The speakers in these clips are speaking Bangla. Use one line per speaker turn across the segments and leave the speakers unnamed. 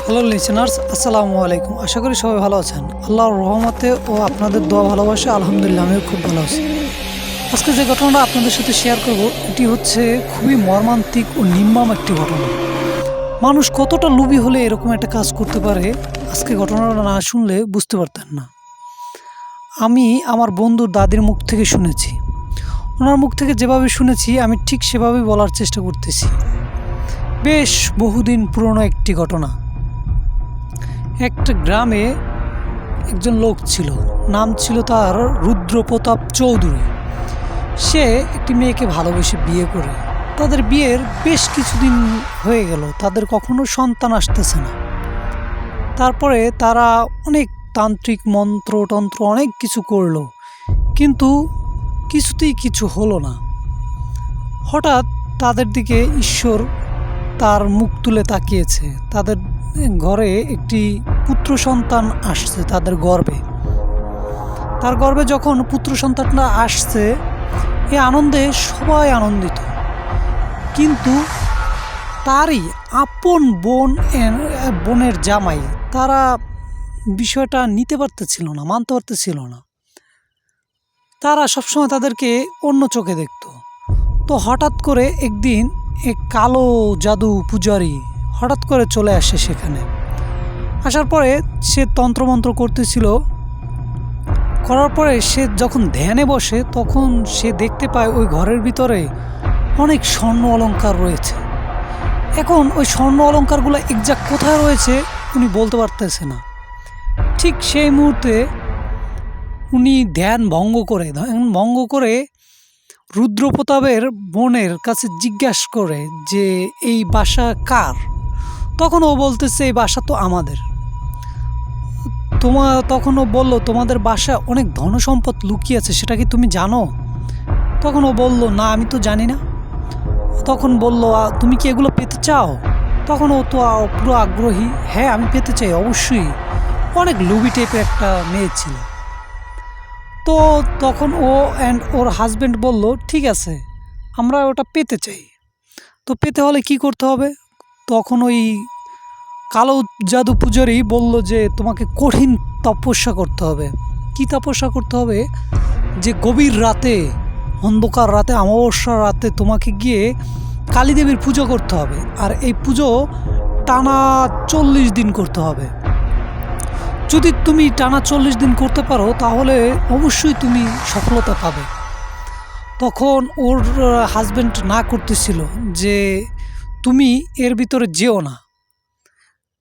হ্যালো লিসেনার্স, আসসালামু আলাইকুম। আশা করি সবাই ভালো আছেন। আল্লাহর রহমতে ও আপনাদের দোয়া ভালোবাসা আলহামদুলিল্লাহ আমিও খুব ভালো আছি। আজকে যে ঘটনাটা আপনাদের সাথে শেয়ার করব, এটি হচ্ছে খুবই মর্মান্তিক ও নির্মম একটি ঘটনা। মানুষ কতটা লোভী হলে এরকম একটা কাজ করতে পারে, আজকে ঘটনাটা না শুনলে বুঝতে পারতেন না। আমি আমার বন্ধুর দাদির মুখ থেকে শুনেছি। ওনার মুখ থেকে যেভাবে শুনেছি আমি ঠিক সেভাবেই বলার চেষ্টা করতেছি। বেশ বহুদিন পুরনো একটি ঘটনা। একটা গ্রামে একজন লোক ছিল, নাম ছিল তার রুদ্রপ্রতাপ চৌধুরী। সে একটি মেয়েকে ভালোবেসে বিয়ে করে, তাদের বিয়ের বেশ কিছুদিন হয়ে গেল, তাদের কখনো সন্তান আসতেছে না। তারপরে তারা অনেক তান্ত্রিক মন্ত্রতন্ত্র অনেক কিছু করলো, কিন্তু কিছুতেই কিছু হলো না। হঠাৎ তাদের দিকে ঈশ্বর তার মুখ তুলে তাকিয়েছে। তাদের ঘরে একটি পুত্র সন্তান আসছে, তার গর্ভে যখন পুত্র সন্তানটা আসছে, এই আনন্দে সবাই আনন্দিত, কিন্তু তারই আপন বোনের জামাই তারা বিষয়টা নিতে পারতেছিল না, মানতে পারতেছিল না। তারা সবসময় তাদেরকে অন্য চোখে দেখত। তো হঠাৎ করে একদিন এক কালো জাদু পূজারী হঠাৎ করে চলে আসে সেখানে। আসার পরে সে তন্ত্রমন্ত্র করতেছিল। করার পরে সে যখন ধ্যানে বসে, তখন সে দেখতে পায় ওই ঘরের ভিতরে অনেক স্বর্ণ অলংকার রয়েছে। এখন ওই স্বর্ণ অলংকারগুলো এক্সাক্ট কোথায় রয়েছে উনি বলতে পারতেছে না। ঠিক সেই মুহূর্তে উনি ধ্যান ভঙ্গ করে রুদ্রপ্রতাপের বোনের কাছে জিজ্ঞাসা করে যে এই বাসা কার। তখন ও বলতেছে এই বাসা তো আমাদের। তখন ও বলল, তোমাদের বাসায় অনেক ধনসম্পদ লুকিয়ে আছে, সেটা কি তুমি জানো? তখন ও বলল, না আমি তো জানি না। তখন বলল, তুমি কি এগুলো পেতে চাও? তখন ও তো পুরো আগ্রহী, হ্যাঁ আমি পেতে চাই অবশ্যই। অনেক লোভী টাইপের একটা মেয়ে ছিল। তো তখন ও অ্যান্ড ওর হাজব্যান্ড বলল, ঠিক আছে আমরা ওটা পেতে চাই। তো পেতে হলে কি করতে হবে? তখন ওই কালো জাদু পূজারী বলল যে তোমাকে কঠিন তপস্যা করতে হবে। কি তপস্যা করতে হবে? যে গভীর রাতে, অন্ধকার রাতে, অমাবস্যার রাতে তোমাকে গিয়ে কালীদেবীর পুজো করতে হবে। আর এই পুজো টানা 40 দিন করতে হবে। যদি তুমি টানা 40 দিন করতে পারো তাহলে অবশ্যই তুমি সফলতা পাবে। তখন ওর হাজব্যান্ড না করতেছিল যে তুমি এর ভিতরে যেও না।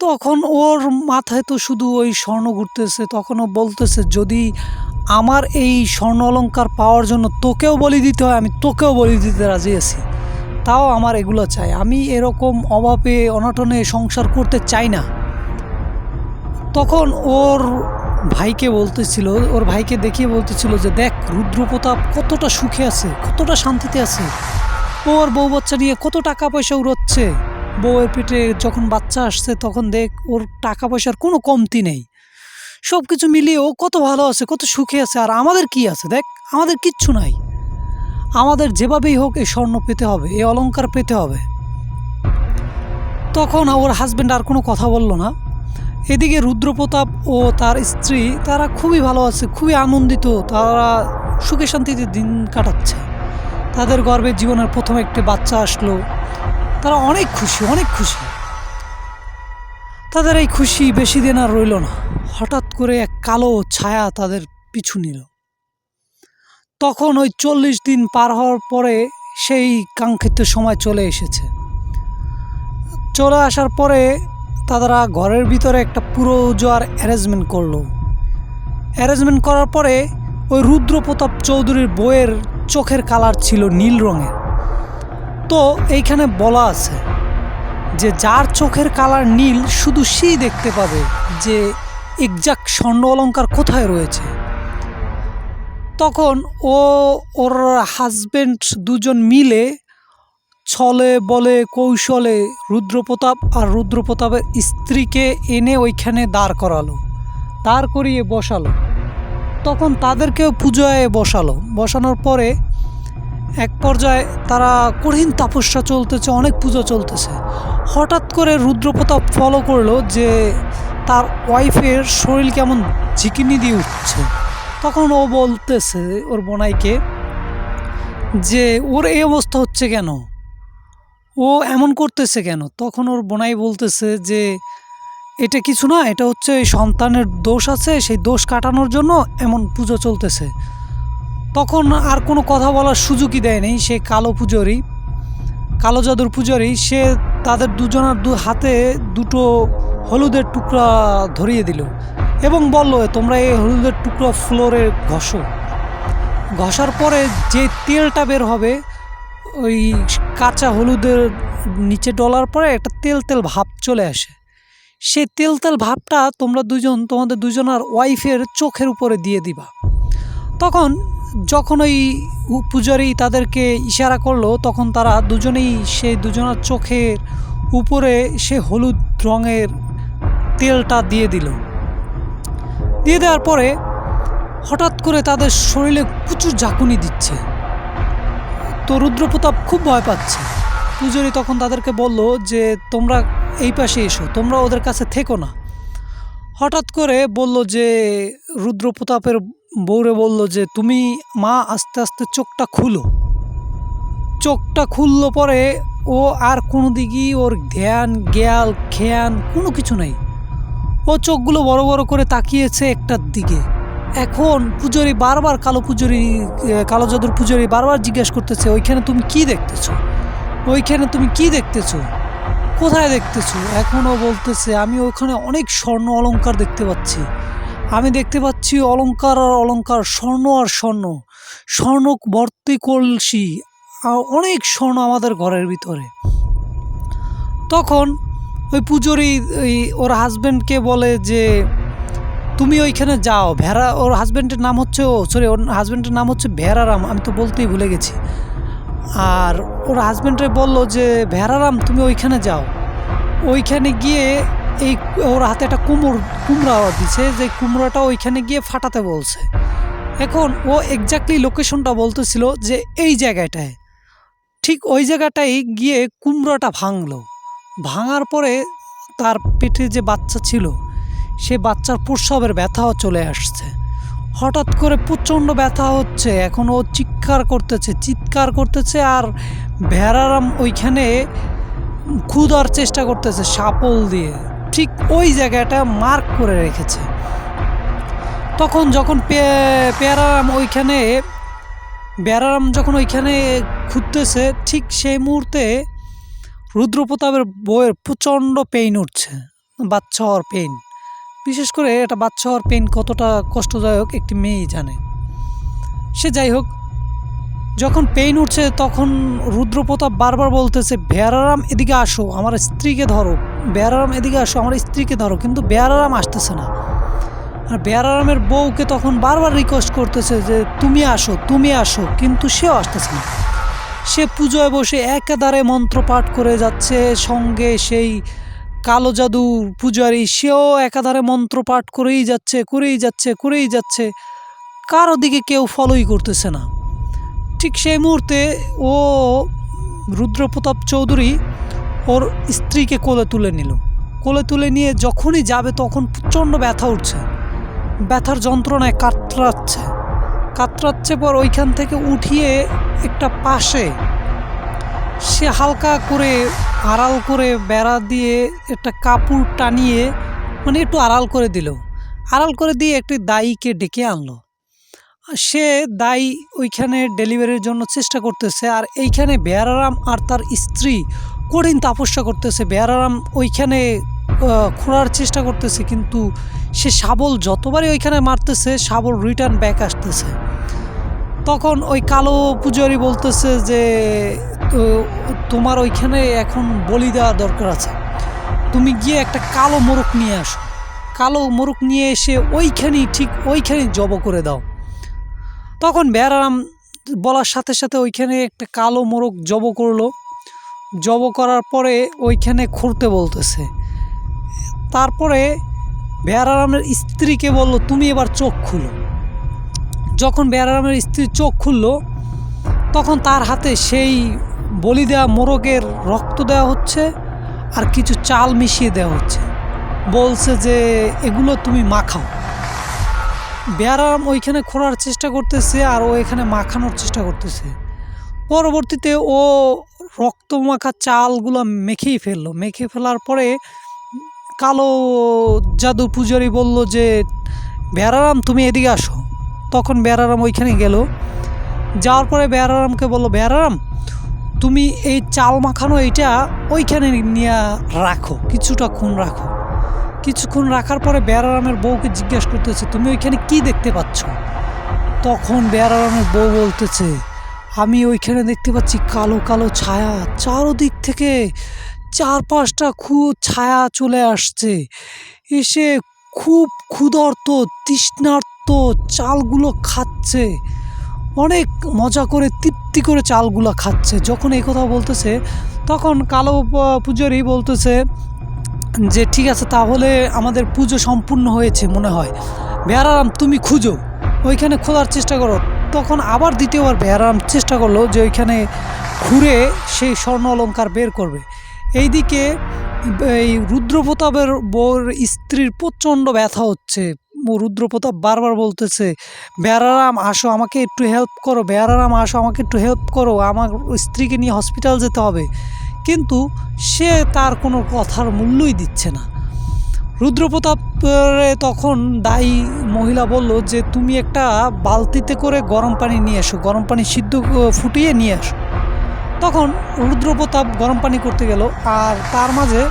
তখন ওর মাথায় তো শুধু ওই স্বর্ণ ঘুরতেছে। তখন ও বলতেছে, যদি আমার এই স্বর্ণ অলংকার পাওয়ার জন্য তোকেও বলি দিতে হয়, আমি তোকেও বলি দিতে রাজি আছি। তাও আমার এগুলো চাই। আমি এরকম অভাবে অনটনে সংসার করতে চাই না। তখন ওর ভাইকে দেখিয়ে বলতেছিল যে দেখ রুদ্রপ্রতাপ কতটা সুখে আছে, কতটা শান্তিতে আছে। ওর বউ বাচ্চা নিয়ে কত টাকা পয়সা উড়োচ্ছে। বউয়ের পেটে যখন বাচ্চা আসছে তখন দেখ ওর টাকা পয়সার কোনো কমতি নেই। সব কিছু মিলিয়ে ও কত ভালো আছে, কত সুখে আছে। আর আমাদের কি আছে? দেখ আমাদের কিচ্ছু নাই। আমাদের যেভাবেই হোক এই স্বর্ণ পেতে হবে, এই অলংকার পেতে হবে। তখন ওর হাজব্যান্ড আর কোনো কথা বলল না। এদিকে রুদ্রপ্রতাপ ও তার স্ত্রী তারা খুবই ভালো আছে, খুবই আনন্দিত। তারা সুখে শান্তিতে দিন কাটাচ্ছে। তাদের গর্ভে জীবনের প্রথম একটি বাচ্চা আসলো। তারা অনেক খুশি। তাদের এই খুশি বেশি দিন আর রইল না। হঠাৎ করে এক কালো ছায়া তাদের পিছু নিল। তখন ওই 40 দিন পার হওয়ার পরে সেই কাঙ্ক্ষিত সময় চলে এসেছে। চলে আসার পরে তারা ঘরের ভিতরে একটা পুজোর অ্যারেঞ্জমেন্ট করলো। অ্যারেঞ্জমেন্ট করার পরে ওই রুদ্রপ্রতাপ চৌধুরীর বউয়ের চোখের কালার ছিল নীল রঙের। তো এইখানে বলা আছে যে যার চোখের কালার নীল শুধু সেই দেখতে পাবে যে এক্সাক্ট স্বর্ণ অলংকার কোথায় রয়েছে। তখন ওর হাজব্যান্ড দুজন মিলে ছলে বলে কৌশলে রুদ্রপ্রতাপ আর রুদ্রপ্রতাপের স্ত্রীকে এনে ওইখানে দাঁড় করিয়ে বসালো। তখন তাদেরকেও পূজায় বসানোর পরে এক পর্যায়ে তারা কঠিন তপস্যা চলতেছে, অনেক পুজো চলতেছে। হঠাৎ করে রুদ্রপ্রতাপ ফলো করলো যে তার ওয়াইফের শরীর কেমন ঝিকিনি দিয়ে উঠছে। তখন ও বলতেছে ওর বোনাইকে যে ওর এই অবস্থা হচ্ছে কেন, ও এমন করতেছে কেন। তখন ওর বোনাই বলতেছে যে এটা কিছু না, এটা হচ্ছে এই সন্তানের দোষ আছে, সেই দোষ কাটানোর জন্য এমন পুজো চলতেছে। তখন আর কোনো কথা বলার সুযোগই দেয়নি সে কালো পূজারী, কালো জাদুর পূজারী। সে তাদের দুজনের হাতে দুটো হলুদের টুকরা ধরিয়ে দিল এবং বলল, তোমরা এই হলুদের টুকরা ফ্লোরে ঘষো। ঘষার পরে যে তেলটা বের হবে ওই কাঁচা হলুদের নিচে ডলার পরে একটা তেল তেল ভাব চলে আসে। সেই তেল তেল ভাবটা তোমরা দুজন তোমাদের দুজনের ওয়াইফের চোখের উপরে দিয়ে দিবা। তখন যখন ওই পূজারী তাদেরকে ইশারা করলো তখন তারা দুজনেই সেই দুজনের চোখের উপরে সে হলুদ রঙের তেলটা দিয়ে দিল। দিয়ে দেওয়ার পরে হঠাৎ করে তাদের শরীরে প্রচুর ঝাঁকুনি দিচ্ছে। তো রুদ্রপ্রতাপ খুব ভয় পাচ্ছে। পূজারী তখন তাদেরকে বলল যে তোমরা এই পাশে এসো, তোমরা ওদের কাছে থেকো না। হঠাৎ করে বলল যে রুদ্রপ্রতাপের বউরে বলল যে তুমি মা আস্তে আস্তে চোখটা খুলো। চোখটা খুললো পরে ও আর কোনো দিকই ওর ধ্যান জ্ঞান খেয়ান কোনো কিছু নাই। ও চোখগুলো বড় বড় করে তাকিয়েছে একটার দিকে। এখন পূজারী বারবার কালো জাদুর পূজারী বারবার জিজ্ঞেস করতেছে ওইখানে তুমি কি দেখতেছো, ওইখানে তুমি কি দেখতেছো, কোথায় দেখতেছো। এখনও বলতেছে আমি ওখানে অনেক স্বর্ণ অলংকার দেখতে পাচ্ছি, আমি দেখতে পাচ্ছি অলংকার আর অলংকার, স্বর্ণ আর স্বর্ণ, স্বর্ণ ভর্তি কলসি, আর অনেক স্বর্ণ আমাদের ঘরের ভিতরে। তখন ওই পূজারী ওর হাজব্যান্ডকে বলে যে তুমি ওইখানে যাও। ওর হাজব্যান্ডের নাম হচ্ছে ওর হাজব্যান্ডের নাম হচ্ছে ভেরারাম, আমি তো বলতেই ভুলে গেছি। আর ওর হাজব্যান্ডে বলল যে ভেরারাম তুমি ওইখানে যাও। ওইখানে গিয়ে ওর হাতে একটা কুমড়া দিছে, যে কুমড়াটা ওইখানে গিয়ে ফাটাতে বলছে। এখন ও এক্স্যাক্টলি লোকেশনটা বলতেছিল যে এই জায়গাটায়, ঠিক ওই জায়গাটায় গিয়ে কুমড়াটা ভাঙলো। ভাঙার পরে তার পেটে যে বাচ্চা ছিল সে বাচ্চার প্রসবের ব্যথাও চলে আসছে। হঠাৎ করে প্রচণ্ড ব্যথা হচ্ছে। এখন ও চিৎকার করতেছে আর ভেরারাম ওইখানে ক্ষুধার চেষ্টা করতেছে শাপল দিয়ে, ঠিক ওই জায়গাটা মার্ক করে রেখেছে। তখন যখন বেরারাম যখন ওইখানে খুঁজতেছে, ঠিক সেই মুহূর্তে রুদ্রপ্রতাপের বউয়ের প্রচণ্ড পেইন উঠছে, বাচ্চা হওয়ার পেইন। বিশেষ করে এটা বাচ্চা হওয়ার পেইন কতটা কষ্টদায়ক একটি মেয়েই জানে। সে যাই হোক, যখন পেইন উঠছে তখন রুদ্রপ্রতাপ বারবার বলতেছে বেয়ারারাম এদিকে আসো, আমার স্ত্রীকে ধরো, বেয়ারারাম এদিকে আসো, আমার স্ত্রীকে ধরো। কিন্তু বেয়ারারাম আসতেছে না। আর বেয়ারারামের বউকে তখন বারবার রিকোয়েস্ট করতেছে যে তুমি আসো, কিন্তু সেও আসতেছে না। সে পুজোয় বসে একাধারে মন্ত্র পাঠ করে যাচ্ছে, সঙ্গে সেই কালো জাদু পূজারী সেও একাধারে মন্ত্র পাঠ করেই যাচ্ছে। কারো দিকে কেউ ফলোই করতেছে না। ঠিক সেই মুহূর্তে রুদ্রপ্রতাপ চৌধুরী ওর স্ত্রীকে কোলে তুলে নিয়ে যখনই যাবে তখন প্রচণ্ড ব্যথা উঠছে, ব্যথার যন্ত্রণায় কাতরাচ্ছে পর ওইখান থেকে উঠিয়ে একটা পাশে সে হালকা করে আড়াল করে বেড়া দিয়ে একটা কাপড় টানিয়ে একটু আড়াল করে দিয়ে একটি দাইকে ডেকে আনলো। সে দাই ওইখানে ডেলিভারির জন্য চেষ্টা করতেছে, আর এইখানে বেয়ারারাম আর তার স্ত্রী কঠিন তপস্যা করতেছে। বেয়ারারাম ওইখানে খোঁড়ার চেষ্টা করতেছে, কিন্তু সে শাবল যতবারই ওইখানে মারতেছে শাবল রিটার্ন ব্যাক আসতেছে। তখন ওই কালো পূজারী বলতেছে যে তোমার ওইখানে এখন বলি দেওয়া দরকার আছে, তুমি গিয়ে একটা কালো মোরগ নিয়ে আসো, কালো মোরগ নিয়ে এসে ওইখানেই জব করে দাও। তখন বেয়ারারাম বলার সাথে সাথে ওইখানে একটা কালো মোরগ জব করার পরে ওইখানে খুঁড়তে বলতেছে। তারপরে বেয়ারারামের স্ত্রীকে বলল তুমি এবার চোখ খুলো। যখন বেয়ারারামের স্ত্রী চোখ খুললো তখন তার হাতে সেই বলি দেওয়া মোরগের রক্ত দেওয়া হচ্ছে আর কিছু চাল মিশিয়ে দেওয়া হচ্ছে, বলছে যে এগুলো তুমি মাখাও। বেয়ারাম ওইখানে খোঁড়ার চেষ্টা করতেছে আর ও এখানে মাখানোর চেষ্টা করতেছে। পরবর্তীতে ও রক্ত মাখা চালগুলো মেখেই ফেললো। মেখে ফেলার পরে কালো জাদু পূজারি বলল যে বেয়ারাম তুমি এদিকে আসো। তখন বেয়ারাম ওইখানে গেল। যাওয়ার পরে বেয়ারামকে বলল, বেয়ারাম তুমি এই চাল মাখানো এইটা ওইখানে নিয়ে রাখো, কিছুক্ষণ রাখো। কিছুক্ষণ রাখার পরে বেয়ারামের বউকে জিজ্ঞাসা করতেছে তুমি ওইখানে কি দেখতে পাচ্ছ? তখন বেয়ারামের বউ বলতেছে আমি ওইখানে দেখতে পাচ্ছি কালো কালো ছায়া, চারোদিক থেকে 4-5টা ছায়া চলে আসছে, এসে খুব ক্ষুধার্ত তৃষ্ণার্ত চালগুলো খাচ্ছে, অনেক মজা করে তৃপ্তি করে চালগুলো খাচ্ছে। যখন এই কথা বলতেছে তখন কালো পূজারি বলতেছে যে ঠিক আছে, তাহলে আমাদের পুজো সম্পূর্ণ হয়েছে মনে হয়, বেয়ারাম তুমি খুঁজো, ওইখানে খোঁজার চেষ্টা করো। তখন আবার দ্বিতীয়বার বেয়ারাম চেষ্টা করলো যে ওইখানে ঘুরে সেই স্বর্ণ অলঙ্কার বের করবে। এইদিকে এই রুদ্রপ্রতাপের বউর স্ত্রীর প্রচণ্ড ব্যথা হচ্ছে। রুদ্রপ্রতাপ বারবার বলতেছে বেয়ারাম আসো, আমাকে একটু হেল্প করো, বেয়ারাম আসো, আমাকে একটু হেল্প করো, আমার স্ত্রীকে নিয়ে হসপিটাল যেতে হবে। কিন্তু সে তার কোনো কথার মূল্যই দিচ্ছে না। রুদ্রপ্রতাপ তখন দায়ী মহিলা বলল যে তুমি একটা বালতিতে করে গরম পানি নিয়ে এসো, গরম পানি সিদ্ধ ফুটিয়ে নিয়ে আসো। তখন রুদ্রপ্রতাপ গরম পানি করতে গেল আর তার মাঝে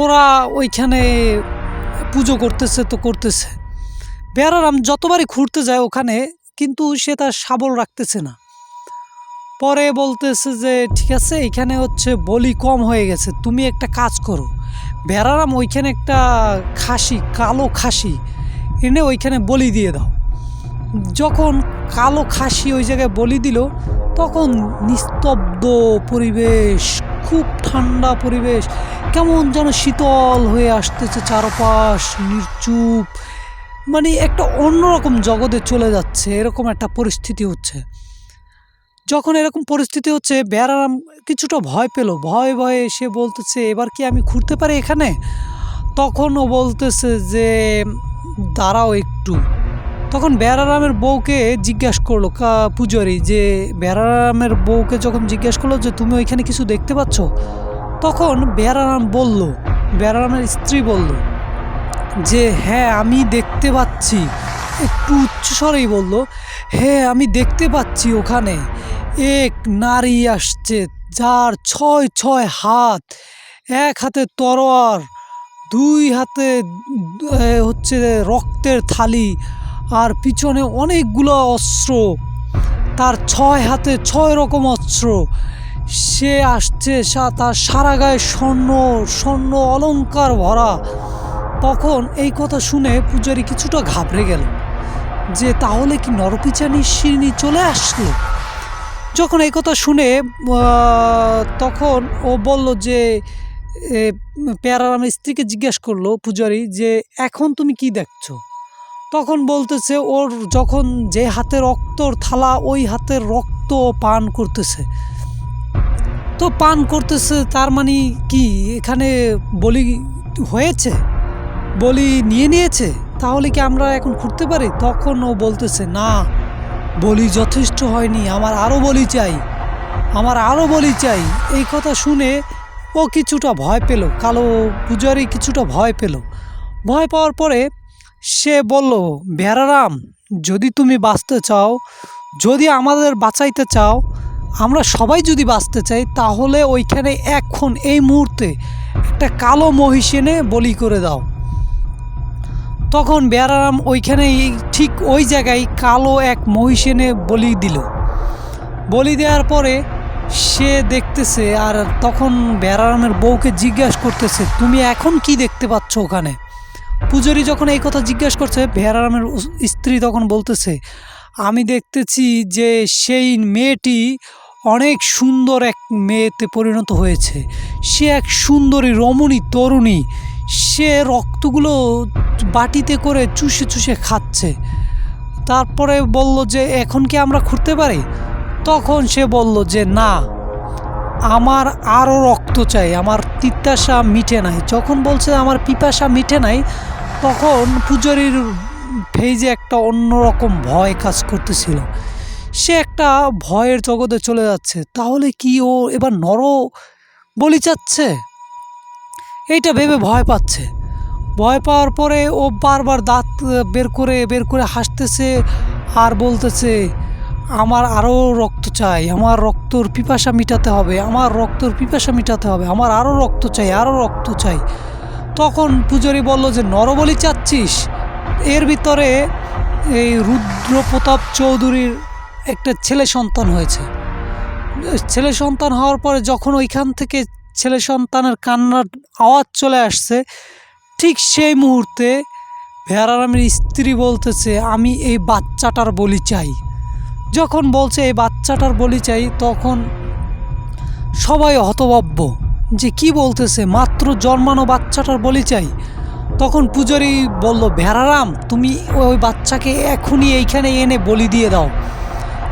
ওরা ওইখানে পুজো করতেছে তো করতেছে। বেয়ারাম যতবারই ঘুরতে যায় ওখানে, কিন্তু সে তার শাবল রাখতেছে না। পরে বলতেছে যে ঠিক আছে, এখানে হচ্ছে বলি কম হয়ে গেছে, তুমি একটা কাজ করো, বেয়ারাম ওইখানে একটা খাসি, কালো খাসি এনে ওইখানে বলি দিয়ে দাও। যখন কালো খাসি ওই জায়গায় বলি দিল তখন নিস্তব্ধ পরিবেশ, খুব ঠান্ডা পরিবেশ, কেমন যেন শীতল হয়ে আসতেছে, চারপাশ নির্চুপ, মানে একটা অন্যরকম জগতে চলে যাচ্ছে, এরকম একটা পরিস্থিতি হচ্ছে। যখন এরকম পরিস্থিতি হচ্ছে বেয়ারাম কিছুটা ভয় পেল, ভয়ে ভয়ে সে বলতেছে এবার কি আমি ঘুরতে পারি এখানে? তখন ও বলতেছে যে দাঁড়াও একটু। তখন বেয়ারামের বউকে জিজ্ঞাসা করলো পূজারি, যে বেয়ারামের বউকে যখন জিজ্ঞাসা করলো যে তুমি ওইখানে কিছু দেখতে পাচ্ছ? তখন বেয়ারামের স্ত্রী বলল যে হ্যাঁ আমি দেখতে পাচ্ছি, একটু উচ্চস্বরেই বলল, হ্যাঁ আমি দেখতে পাচ্ছি ওখানে এক নারী আসছে, যার 6 হাত, এক হাতে তরোয়ার, 2 হাতে হচ্ছে রক্তের থালি, আর পিছনে অনেকগুলো অস্ত্র, তার 6 হাতে 6 রকম অস্ত্র। সে আসছে, তার সারা গায়ে স্বর্ণ অলঙ্কার ভরা। তখন এই কথা শুনে পূজারি কিছুটা ঘাবড়ে গেল যে তাহলে কি নরপিচানি শিরনি চলে আসলো। যখন এই কথা শুনে তখন ও বলল যে বেয়ারামের স্ত্রীকে জিজ্ঞাসা করলো পূজারি যে এখন তুমি কি দেখছো? তখন বলতেছে ওর যখন যে হাতে রক্তর থালা, ওই হাতের রক্ত পান করতেছে। তো পান করতেছে তার মানে কি এখানে বলি হয়েছে, বলি নিয়েছে, তাহলে কি আমরা এখন ঘুরতে পারি? তখন ও বলতেছে না, বলি যথেষ্ট হয়নি, আমার আরও বলি চাই, আমার আরও বলি চাই। এই কথা শুনে ও কিছুটা ভয় পেল, কালো পূজারি কিছুটা ভয় পেল। ভয় পাওয়ার পরে সে বলল বেয়ারাম যদি তুমি বাঁচতে চাও, যদি আমাদের বাঁচাইতে চাও, আমরা সবাই যদি বাঁচতে চাই, তাহলে ওইখানে এখন এই মুহূর্তে একটা কালো মহিষ এনে বলি করে দাও। তখন বেয়ারাম ওইখানেই ঠিক ওই জায়গায় কালো এক মহিষ এনে বলি দিল। বলি দেওয়ার পরে সে দেখতেছে, আর তখন বেয়ারামের বউকে জিজ্ঞাসা করতেছে তুমি এখন কি দেখতে পাচ্ছ ওখানে? পূজারি যখন এই কথা জিজ্ঞাসা করছে, বেয়ারামের স্ত্রী তখন বলতেছে আমি দেখতেছি যে সেই মেয়েটি অনেক সুন্দর এক মেয়েতে পরিণত হয়েছে, সে এক সুন্দরী রমণী তরুণী, সে রক্তগুলো বাটিতে করে চুষে চুষে খাচ্ছে। তারপরে বলল যে এখন কি আমরা ঘুরতে পারি? তখন সে বলল যে না, আমার আরও রক্ত চাই, আমার তিতাসা মিটে নাই। যখন বলছে আমার পিপাসা মিটে নাই, তখন পূজারীর ফেইজে একটা অন্যরকম ভয় কাজ করতেছিল। সে একটা ভয়ের জগতে চলে যাচ্ছে। তাহলে কি ও এবার নর বলি চাচ্ছে? এইটা ভেবে ভয় পাচ্ছে। ভয় পাওয়ার পরে ও বারবার দাঁত বের করে হাসতেছে আর বলতেছে, আমার আরও রক্ত চাই, আমার রক্তর পিপাসা মিটাতে হবে, আমার রক্তর পিপাসা মিটাতে হবে, আমার আরও রক্ত চাই, আরও রক্ত চাই। তখন পূজারী বলল যে নরবলি চাচ্ছিস? এর ভিতরে এই রুদ্রপ্রতাপ চৌধুরীর একটা ছেলে সন্তান হয়েছে। ছেলে সন্তান হওয়ার পরে যখন ওইখান থেকে ছেলে সন্তানের কান্নার আওয়াজ চলে আসছে, ঠিক সেই মুহূর্তে ভেড়ারামের স্ত্রী বলতেছে, আমি এই বাচ্চাটার বলি চাই। যখন বলছে এই বাচ্চাটার বলি চাই, তখন সবাই হতভম্ব যে কি বলতেছে, মাত্র জন্মানো বাচ্চাটার বলি চাই। তখন পূজারী বলল, ভেড়ারাম, তুমি ওই বাচ্চাকে এখনই এইখানে এনে বলি দিয়ে দাও,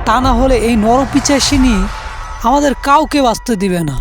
তা না হলে এই নরপিচাসিনী আমাদের কাউকে বাঁচতে দিবে না।